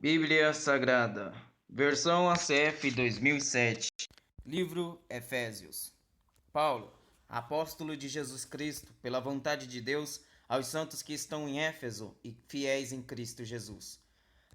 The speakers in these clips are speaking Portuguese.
Bíblia Sagrada, versão ACF 2007, livro Efésios. Paulo, apóstolo de Jesus Cristo, pela vontade de Deus, aos santos que estão em Éfeso e fiéis em Cristo Jesus.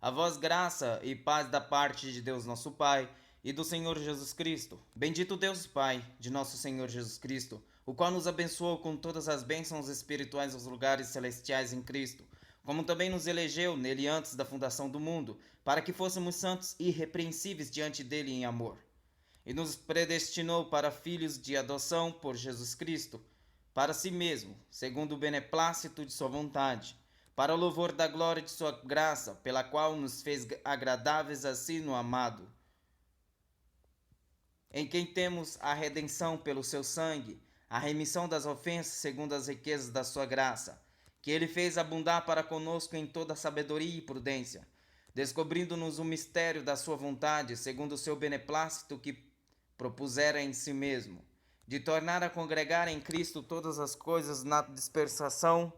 A vós graça e paz da parte de Deus nosso Pai e do Senhor Jesus Cristo. Bendito Deus Pai de nosso Senhor Jesus Cristo, o qual nos abençoou com todas as bênçãos espirituais nos lugares celestiais em Cristo, como também nos elegeu nele antes da fundação do mundo, para que fôssemos santos e irrepreensíveis diante dele em amor. E nos predestinou para filhos de adoção por Jesus Cristo, para si mesmo, segundo o beneplácito de sua vontade, para o louvor da glória de sua graça, pela qual nos fez agradáveis a si no amado, em quem temos a redenção pelo seu sangue, a remissão das ofensas segundo as riquezas da sua graça, que ele fez abundar para conosco em toda sabedoria e prudência, descobrindo-nos o mistério da sua vontade, segundo o seu beneplácito que propusera em si mesmo, de tornar a congregar em Cristo todas as coisas na dispersação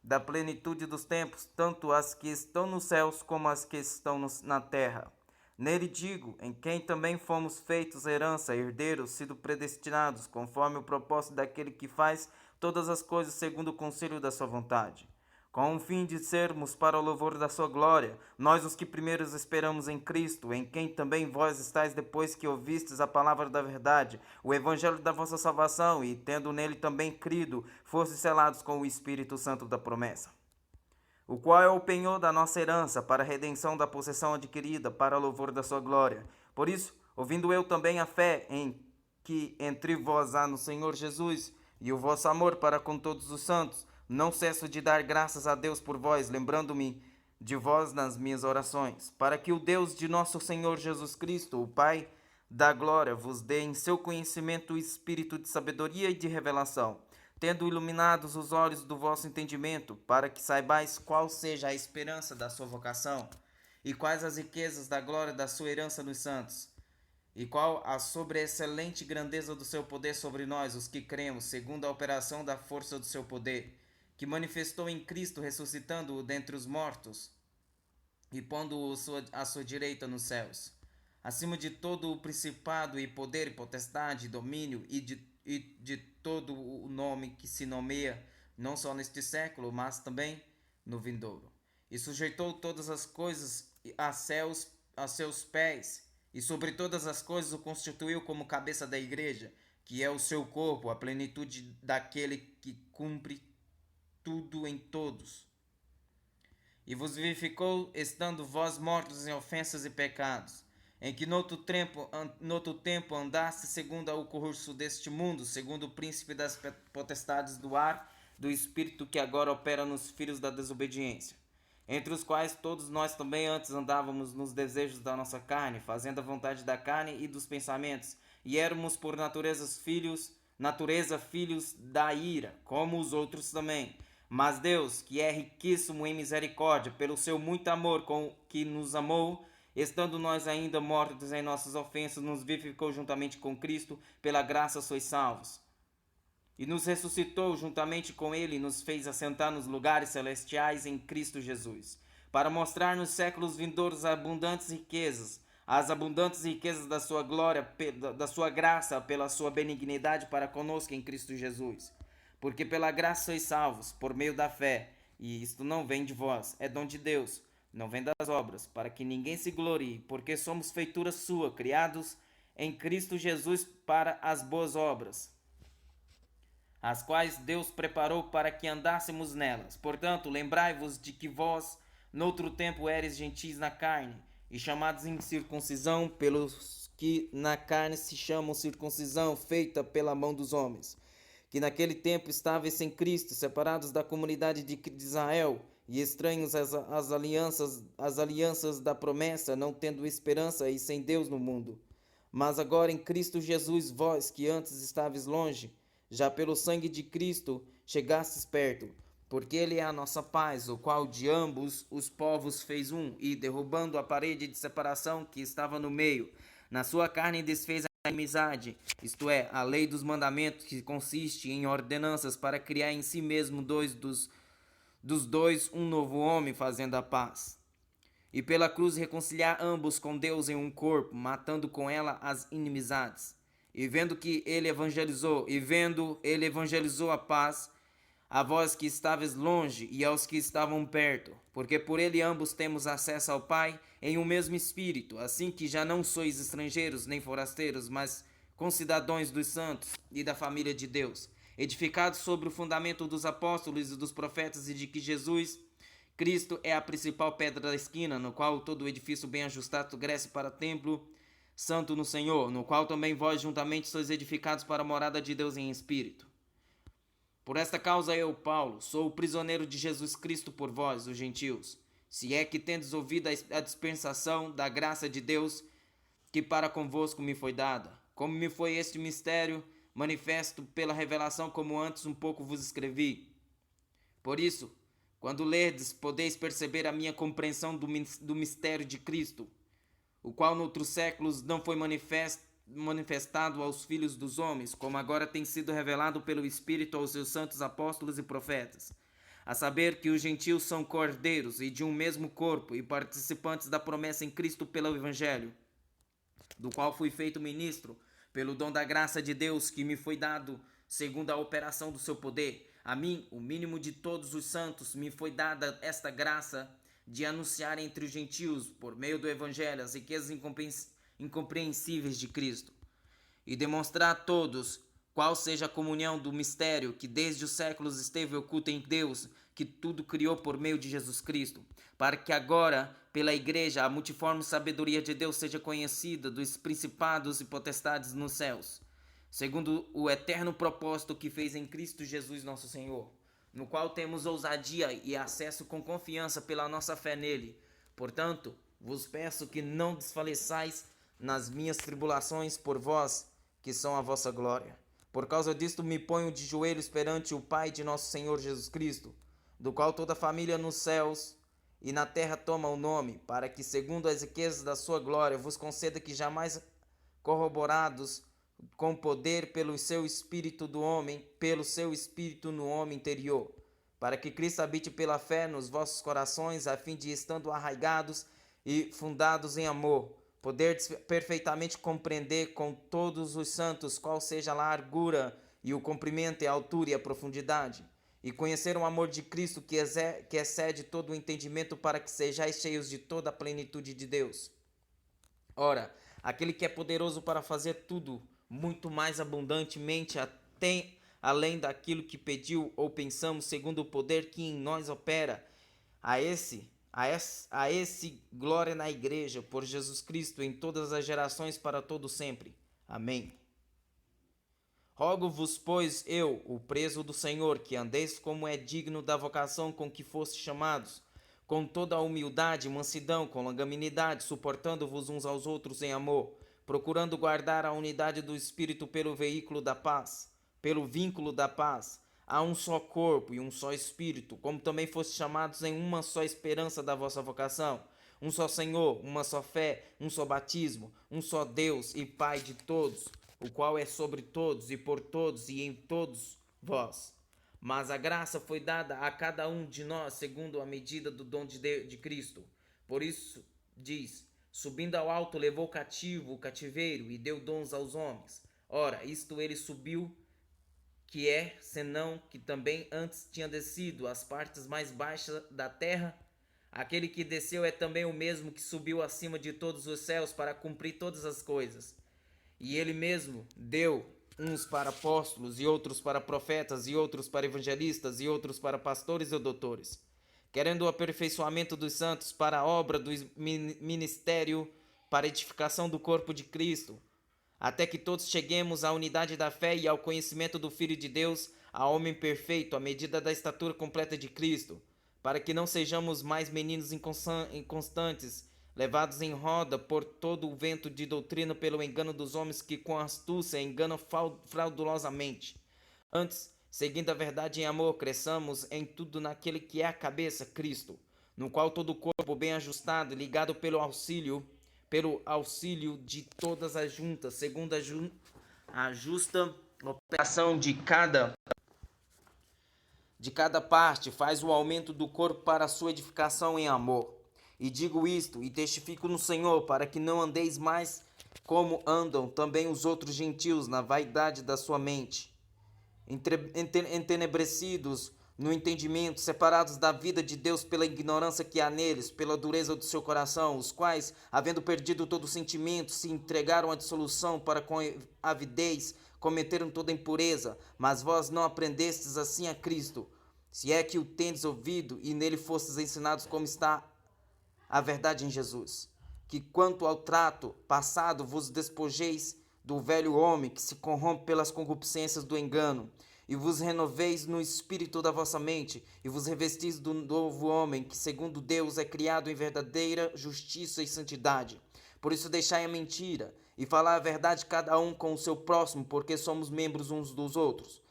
da plenitude dos tempos, tanto as que estão nos céus como as que estão na terra. Nele digo, em quem também fomos feitos herança, herdeiros, sido predestinados, conforme o propósito daquele que faz todas as coisas segundo o conselho da sua vontade, com o fim de sermos para o louvor da sua glória, nós os que primeiros esperamos em Cristo, em quem também vós estáis depois que ouvistes a palavra da verdade, o evangelho da vossa salvação, e tendo nele também crido, fostes selados com o Espírito Santo da promessa, o qual é o penhor da nossa herança, para a redenção da possessão adquirida, para o louvor da sua glória. Por isso, ouvindo eu também a fé em que entre vós há no Senhor Jesus, e o vosso amor para com todos os santos, não cesso de dar graças a Deus por vós, lembrando-me de vós nas minhas orações, para que o Deus de nosso Senhor Jesus Cristo, o Pai da glória, vos dê em seu conhecimento o espírito de sabedoria e de revelação, tendo iluminados os olhos do vosso entendimento, para que saibais qual seja a esperança da sua vocação, e quais as riquezas da glória da sua herança nos santos, e qual a sobreexcelente grandeza do seu poder sobre nós, os que cremos, segundo a operação da força do seu poder, que manifestou em Cristo, ressuscitando-o dentre os mortos e pondo-o à sua direita nos céus, acima de todo o principado e poder e potestade e domínio e de todo o nome que se nomeia, não só neste século, mas também no vindouro. E sujeitou todas as coisas a seus pés, e sobre todas as coisas o constituiu como cabeça da igreja, que é o seu corpo, a plenitude daquele que cumpre tudo em todos. E vos vivificou, estando vós mortos em ofensas e pecados, em que noutro tempo andaste segundo o curso deste mundo, segundo o príncipe das potestades do ar, do espírito que agora opera nos filhos da desobediência, entre os quais todos nós também antes andávamos nos desejos da nossa carne, fazendo a vontade da carne e dos pensamentos, e éramos por natureza filhos da ira, como os outros também. Mas Deus, que é riquíssimo em misericórdia, pelo seu muito amor com que nos amou, estando nós ainda mortos em nossas ofensas, nos vivificou juntamente com Cristo, pela graça sois salvos. E nos ressuscitou juntamente com ele e nos fez assentar nos lugares celestiais em Cristo Jesus, para mostrar nos séculos vindouros as abundantes riquezas da sua glória, da sua graça, pela sua benignidade para conosco em Cristo Jesus. Porque pela graça sois salvos, por meio da fé, e isto não vem de vós, é dom de Deus, não vem das obras, para que ninguém se glorie, porque somos feitura sua, criados em Cristo Jesus para as boas obras, as quais Deus preparou para que andássemos nelas. Portanto, lembrai-vos de que vós, noutro tempo, éreis gentis na carne, e chamados em circuncisão, pelos que na carne se chamam circuncisão, feita pela mão dos homens, que naquele tempo estáveis sem Cristo, separados da comunidade de Israel, e estranhos às alianças da promessa, não tendo esperança e sem Deus no mundo. Mas agora em Cristo Jesus, vós que antes estáveis longe, já pelo sangue de Cristo chegastes perto, porque ele é a nossa paz, o qual de ambos os povos fez um, e derrubando a parede de separação que estava no meio, na sua carne desfez a inimizade, isto é, a lei dos mandamentos, que consiste em ordenanças, para criar em si mesmo dos dois um novo homem, fazendo a paz, e pela cruz reconciliar ambos com Deus em um corpo, matando com ela as inimizades. E vendo ele evangelizou a paz a vós que estáveis longe e aos que estavam perto, porque por ele ambos temos acesso ao Pai em um mesmo Espírito, assim que já não sois estrangeiros nem forasteiros, mas concidadãos dos santos e da família de Deus, edificados sobre o fundamento dos apóstolos e dos profetas, e de que Jesus Cristo é a principal pedra da esquina, no qual todo o edifício bem ajustado cresce para templo santo no Senhor, no qual também vós juntamente sois edificados para a morada de Deus em espírito. Por esta causa eu, Paulo, sou o prisioneiro de Jesus Cristo por vós, os gentios, se é que tendes ouvido a dispensação da graça de Deus que para convosco me foi dada, como me foi este mistério manifesto pela revelação, como antes um pouco vos escrevi. Por isso, quando lerdes, podeis perceber a minha compreensão do mistério de Cristo, o qual noutros séculos não foi manifestado aos filhos dos homens, como agora tem sido revelado pelo Espírito aos seus santos apóstolos e profetas, a saber que os gentios são cordeiros e de um mesmo corpo e participantes da promessa em Cristo pelo Evangelho, do qual fui feito ministro pelo dom da graça de Deus que me foi dado segundo a operação do seu poder. A mim, o mínimo de todos os santos, me foi dada esta graça de anunciar entre os gentios, por meio do Evangelho, as riquezas incompreensíveis de Cristo, e demonstrar a todos qual seja a comunhão do mistério que desde os séculos esteve oculta em Deus, que tudo criou por meio de Jesus Cristo, para que agora, pela Igreja, a multiforme sabedoria de Deus seja conhecida dos principados e potestades nos céus, segundo o eterno propósito que fez em Cristo Jesus nosso Senhor, no qual temos ousadia e acesso com confiança pela nossa fé nele. Portanto, vos peço que não desfaleçais nas minhas tribulações por vós, que são a vossa glória. Por causa disto me ponho de joelhos perante o Pai de nosso Senhor Jesus Cristo, do qual toda a família nos céus e na terra toma o nome, para que, segundo as riquezas da sua glória, vos conceda que jamais corroborados com poder pelo seu espírito no homem interior, para que Cristo habite pela fé nos vossos corações, a fim de, estando arraigados e fundados em amor, poder perfeitamente compreender com todos os santos qual seja a largura e o comprimento e a altura e a profundidade, e conhecer o amor de Cristo que excede todo o entendimento, para que sejais cheios de toda a plenitude de Deus. Ora, aquele que é poderoso para fazer tudo muito mais abundantemente, até além daquilo que pediu ou pensamos, segundo o poder que em nós opera, a esse glória na Igreja, por Jesus Cristo, em todas as gerações, para todo sempre. Amém. Rogo-vos, pois, eu, o preso do Senhor, que andeis como é digno da vocação com que fostes chamados, com toda a humildade, mansidão, com longanimidade, suportando-vos uns aos outros em amor, procurando guardar a unidade do Espírito pelo vínculo da paz. Há um só corpo e um só Espírito, como também fostes chamados em uma só esperança da vossa vocação, um só Senhor, uma só fé, um só batismo, um só Deus e Pai de todos, o qual é sobre todos e por todos e em todos vós. Mas a graça foi dada a cada um de nós segundo a medida do dom de Cristo. Por isso diz: subindo ao alto, levou cativo o cativeiro e deu dons aos homens. Ora, isto ele subiu, que é, senão que também antes tinha descido às partes mais baixas da terra. Aquele que desceu é também o mesmo que subiu acima de todos os céus para cumprir todas as coisas. E ele mesmo deu uns para apóstolos, e outros para profetas, e outros para evangelistas, e outros para pastores e doutores, querendo o aperfeiçoamento dos santos para a obra do ministério, para a edificação do corpo de Cristo, até que todos cheguemos à unidade da fé e ao conhecimento do Filho de Deus, a homem perfeito, à medida da estatura completa de Cristo, para que não sejamos mais meninos inconstantes, levados em roda por todo o vento de doutrina pelo engano dos homens que com astúcia enganam fraudulosamente. Antes, seguindo a verdade em amor, cresçamos em tudo naquele que é a cabeça, Cristo, no qual todo o corpo bem ajustado e ligado pelo auxílio de todas as juntas, segundo a justa operação de cada parte, faz o aumento do corpo para a sua edificação em amor. E digo isto, e testifico no Senhor, para que não andeis mais como andam também os outros gentios na vaidade da sua mente, entenebrecidos no entendimento, separados da vida de Deus pela ignorância que há neles, pela dureza do seu coração, os quais, havendo perdido todo sentimento, se entregaram à dissolução para com avidez, cometeram toda impureza. Mas vós não aprendestes assim a Cristo, se é que o tendes ouvido e nele fostes ensinados como está a verdade em Jesus. Que quanto ao trato passado vos despojeis do velho homem que se corrompe pelas concupiscências do engano, e vos renoveis no espírito da vossa mente, e vos revestis do novo homem, que segundo Deus é criado em verdadeira justiça e santidade. Por isso deixai a mentira, e falai a verdade cada um com o seu próximo, porque somos membros uns dos outros.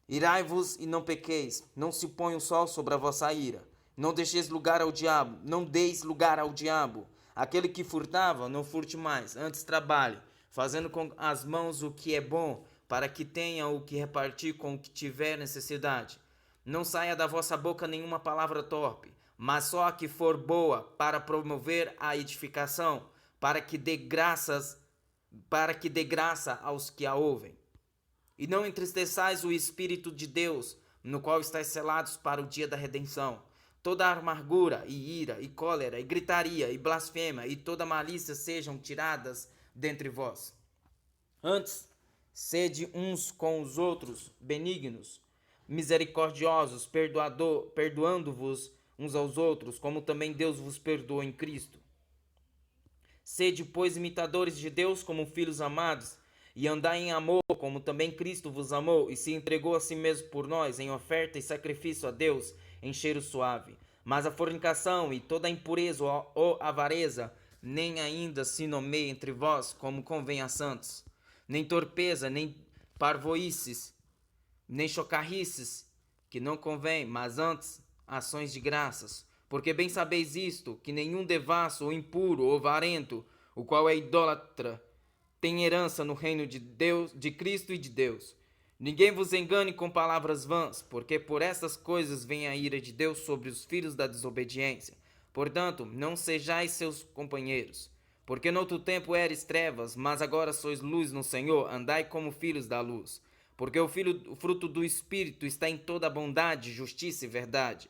Irai-vos e não pequeis, não se ponha o sol sobre a vossa ira. Não deixeis lugar ao diabo, não deis lugar ao diabo. Aquele que furtava, não furte mais, antes trabalhe, fazendo com as mãos o que é bom, para que tenha o que repartir com o que tiver necessidade. Não saia da vossa boca nenhuma palavra torpe, mas só a que for boa, para promover a edificação, para que dê graça aos que a ouvem. E não entristeçais o Espírito de Deus, no qual estáis selados para o dia da redenção. Toda amargura, e ira, e cólera, e gritaria, e blasfêmia, e toda malícia sejam tiradas dentre vós. Antes, sede uns com os outros benignos, misericordiosos, perdoando-vos uns aos outros, como também Deus vos perdoou em Cristo. Sede, pois, imitadores de Deus como filhos amados, e andai em amor, como também Cristo vos amou, e se entregou a si mesmo por nós, em oferta e sacrifício a Deus, em cheiro suave. Mas a fornicação e toda a impureza ou avareza, nem ainda se nomeie entre vós, como convém a santos. Nem torpeza, nem parvoices, nem chocarrices, que não convém, mas antes ações de graças. Porque bem sabeis isto, que nenhum devasso, ou impuro, ou avarento, o qual é idólatra, tem herança no reino de Deus, de Cristo e de Deus. Ninguém vos engane com palavras vãs, porque por estas coisas vem a ira de Deus sobre os filhos da desobediência. Portanto, não sejais seus companheiros. Porque noutro tempo eres trevas, mas agora sois luz no Senhor, andai como filhos da luz. Porque o fruto do Espírito está em toda bondade, justiça e verdade,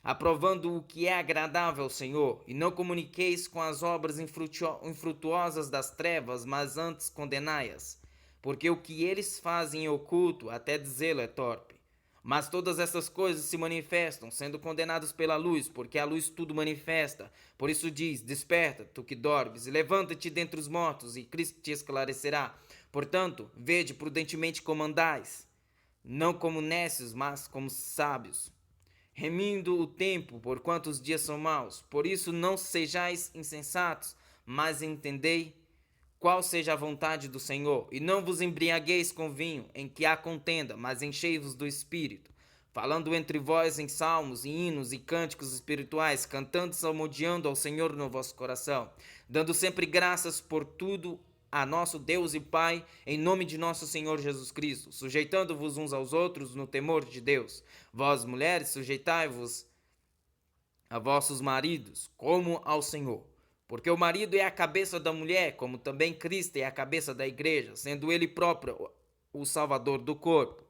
aprovando o que é agradável ao Senhor, e não comuniqueis com as obras infrutuosas das trevas, mas antes condenai-as. Porque o que eles fazem em oculto, até dizê-lo é torpe. Mas todas essas coisas se manifestam, sendo condenados pela luz, porque a luz tudo manifesta. Por isso diz, desperta, tu que dormes, e levanta-te dentre os mortos, e Cristo te esclarecerá. Portanto, vede prudentemente como andais, não como nécios, mas como sábios, remindo o tempo, porquanto os dias são maus. Por isso não sejais insensatos, mas entendei qual seja a vontade do Senhor. E não vos embriagueis com vinho, em que há contenda, mas enchei-vos do Espírito, falando entre vós em salmos, e hinos e cânticos espirituais, cantando e salmodiando ao Senhor no vosso coração, dando sempre graças por tudo a nosso Deus e Pai, em nome de nosso Senhor Jesus Cristo, sujeitando-vos uns aos outros no temor de Deus. Vós, mulheres, sujeitai-vos a vossos maridos, como ao Senhor. Porque o marido é a cabeça da mulher, como também Cristo é a cabeça da igreja, sendo ele próprio o Salvador do corpo.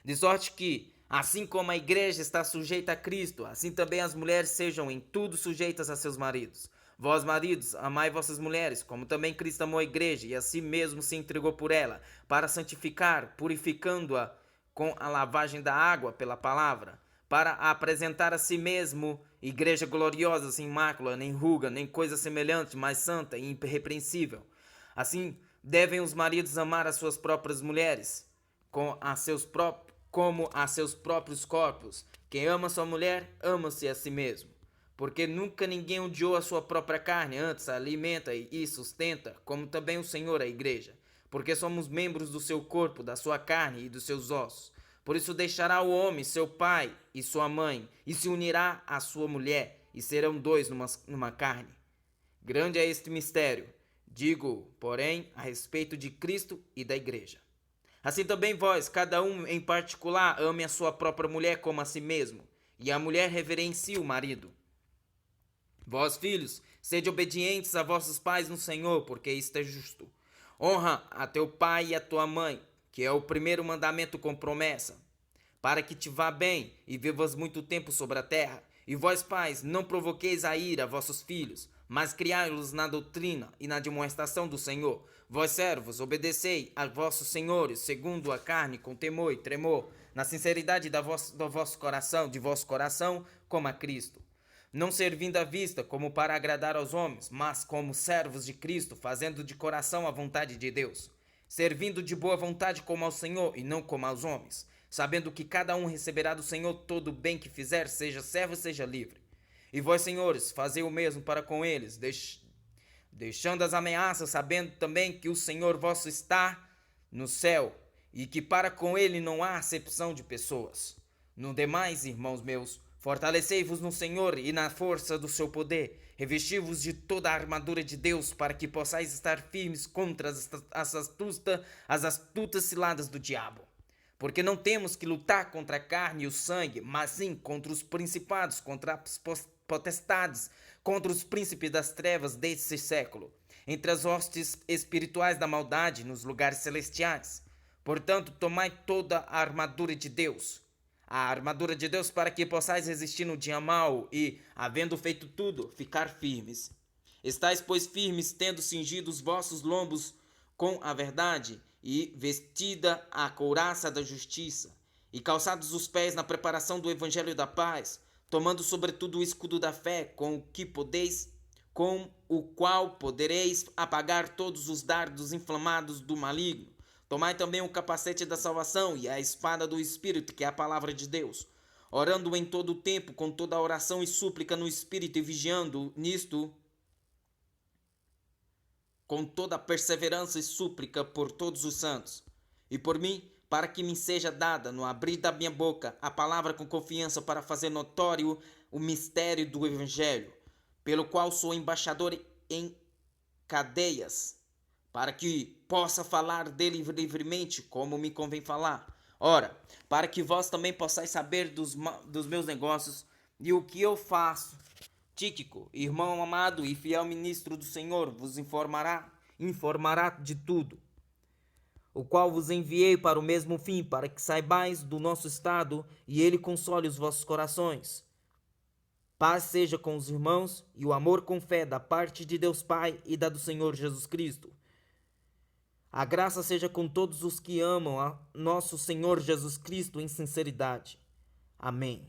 De sorte que, assim como a igreja está sujeita a Cristo, assim também as mulheres sejam em tudo sujeitas a seus maridos. Vós, maridos, amai vossas mulheres, como também Cristo amou a igreja, e a si mesmo se entregou por ela, para santificar, purificando-a com a lavagem da água pela palavra, para a apresentar a si mesmo igreja gloriosa, sem mácula, nem ruga, nem coisa semelhante, mas santa e irrepreensível. Assim, devem os maridos amar as suas próprias mulheres, como a seus próprios corpos. Quem ama sua mulher, ama-se a si mesmo. Porque nunca ninguém odiou a sua própria carne, antes a alimenta e sustenta, como também o Senhor a igreja. Porque somos membros do seu corpo, da sua carne e dos seus ossos. Por isso deixará o homem seu pai e sua mãe, e se unirá à sua mulher, e serão dois numa carne. Grande é este mistério. Digo, porém, a respeito de Cristo e da igreja. Assim também vós, cada um em particular, ame a sua própria mulher como a si mesmo, e a mulher reverencie o marido. Vós, filhos, sede obedientes a vossos pais no Senhor, porque isto é justo. Honra a teu pai e a tua mãe, que é o primeiro mandamento com promessa, para que te vá bem e vivas muito tempo sobre a terra. E vós, pais, não provoqueis a ira a vossos filhos, mas criai-los na doutrina e na demonstração do Senhor. Vós, servos, obedecei a vossos senhores, segundo a carne, com temor e tremor, na sinceridade do vosso coração, como a Cristo. Não servindo à vista como para agradar aos homens, mas como servos de Cristo, fazendo de coração a vontade de Deus, servindo de boa vontade como ao Senhor e não como aos homens, sabendo que cada um receberá do Senhor todo o bem que fizer, seja servo, seja livre. E vós, senhores, fazei o mesmo para com eles, deixando as ameaças, sabendo também que o Senhor vosso está no céu, e que para com ele não há acepção de pessoas. No demais, irmãos meus, fortalecei-vos no Senhor e na força do seu poder. Revesti-vos de toda a armadura de Deus, para que possais estar firmes contra as astutas ciladas do diabo. Porque não temos que lutar contra a carne e o sangue, mas sim contra os principados, contra as potestades, contra os príncipes das trevas deste século, entre as hostes espirituais da maldade nos lugares celestiais. Portanto, tomai toda a armadura de Deus, para que possais resistir no dia mau e, havendo feito tudo, ficar firmes. Estais, pois, firmes, tendo cingido os vossos lombos com a verdade, e vestida a couraça da justiça, e calçados os pés na preparação do evangelho da paz, tomando sobretudo o escudo da fé, com o qual podereis apagar todos os dardos inflamados do maligno. Tomai também o capacete da salvação e a espada do Espírito, que é a palavra de Deus, orando em todo o tempo, com toda a oração e súplica no Espírito, e vigiando nisto com toda a perseverança e súplica por todos os santos, e por mim, para que me seja dada, no abrir da minha boca, a palavra com confiança para fazer notório o mistério do Evangelho, pelo qual sou embaixador em cadeias, para que possa falar dele livremente, como me convém falar. Ora, para que vós também possais saber dos meus negócios e o que eu faço, Tíquico, irmão amado e fiel ministro do Senhor, vos informará de tudo, o qual vos enviei para o mesmo fim, para que saibais do nosso estado e ele console os vossos corações. Paz seja com os irmãos e o amor com fé da parte de Deus Pai e da do Senhor Jesus Cristo. A graça seja com todos os que amam a nosso Senhor Jesus Cristo em sinceridade. Amém.